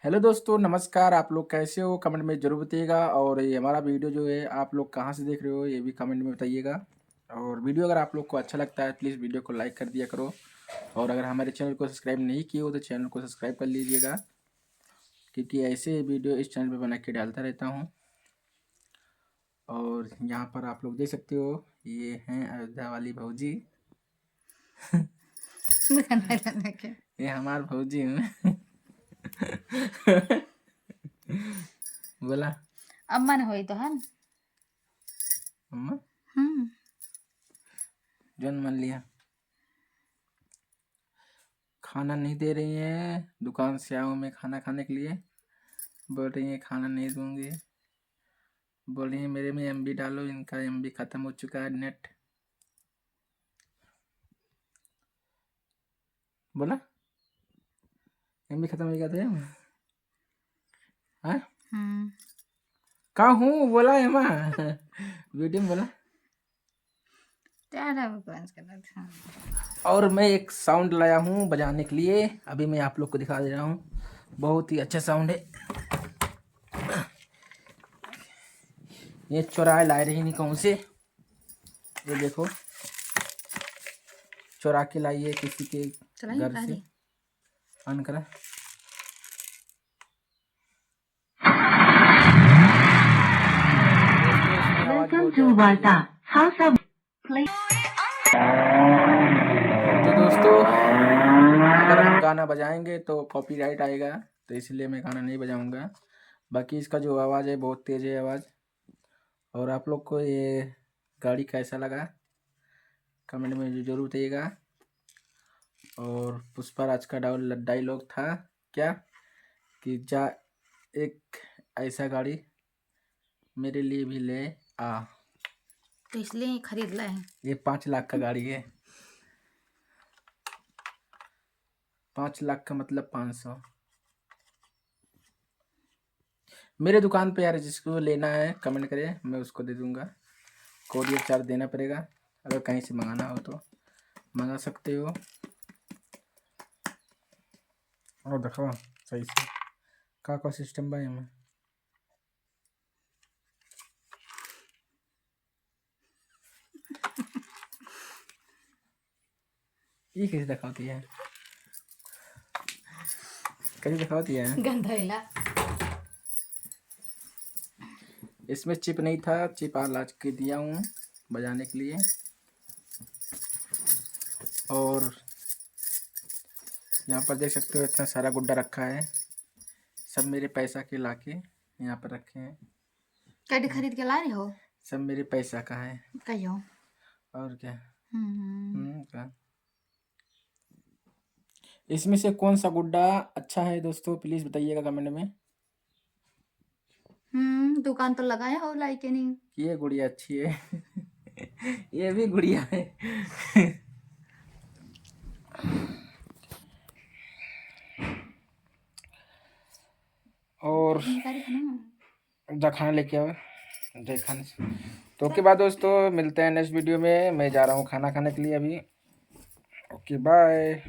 Hello दोस्तों, नमस्कार। आप लोग कैसे हो? कमेंट में ज़रूर बताइएगा। और ये हमारा वीडियो जो है आप लोग कहाँ से देख रहे हो ये भी कमेंट में बताइएगा। और वीडियो अगर आप लोग को अच्छा लगता है प्लीज़ वीडियो को लाइक कर दिया करो। और अगर हमारे चैनल को सब्सक्राइब नहीं किए हो तो चैनल को सब्सक्राइब कर लीजिएगा, क्योंकि ऐसे वीडियो इस चैनल पर बना के डालता रहता हूँ। और यहाँ पर आप लोग देख सकते हो, ये हैं अयोध्या वाली भौजी। ये हमार भौजी हैं। बोला अम्मा ने होई तो हन अम्मा हम्म जौन मान लिया। खाना नहीं दे रही हैं, दुकान से आया हूँ मैं खाना खाने के लिए। बोल रही हैं खाना नहीं दूंगी। बोल रही हैं मेरे में एमबी डालो, इनका एमबी ख़त्म हो चुका है नेट। बोला एमबी ख़त्म हो गया था। हाँ कहाँ हूँ बोला एमा। वीडियो में बोला। और मैं एक साउंड लाया हूँ बजाने के लिए, अभी मैं आप लोग को दिखा दे रहा हूँ। बहुत ही अच्छा साउंड है। ये चुराए लाए रही नहीं कहूँ से, ये देखो चुरा के लाई है किसी के घर से। ऑन करा। Welcome to Warta House of Play. तो दोस्तों अगर हम गाना बजाएंगे तो कॉपीराइट आएगा, तो इसलिए मैं गाना नहीं बजाऊंगा। बाकी इसका जो आवाज़ है बहुत तेज़ है आवाज़। और आप लोग को ये गाड़ी कैसा लगा कमेंट में ज़रूर बताइएगा। और पुष्पराज का डायलॉग था क्या कि जा एक ऐसा गाड़ी मेरे लिए भी ले आ। तो इसलिए खरीद लाए हैं। ये 5 लाख का गाड़ी है। 5 लाख का मतलब 500। मेरे दुकान पे यार जिसको लेना है कमेंट करे, मैं उसको दे दूंगा। कोरियर चार्ज देना पड़ेगा, अगर कहीं से मंगाना हो तो मंगा सकते हो। और देखो सही से का सिस्टम बा में। ये कैसे दिखाती है, कैसे दिखाती है। गंधेला इसमें चिप नहीं था, चिप आज के दिया हूँ बजाने के लिए। और यहाँ पर देख सकते हो इतना सारा गुड्डा रखा है, सब मेरे पैसा के लाके यहाँ पर रखे हैं। कड़ी खरीद के ला रहे हो? सब मेरे पैसा का है। कहियो और क्या। क्या इसमें से कौन सा गुड्डा अच्छा है दोस्तों प्लीज बताइएगा कमेंट में। दुकान तो लगाया हो लाई के नहीं। ये गुड़िया अच्छी है। ये भी गुड़िया है। और खाना लेके आओ खाने से। तो ओके बाय दोस्तों, मिलते हैं नेक्स्ट वीडियो में। मैं जा रहा हूँ खाना खाने के लिए अभी। Okay bye.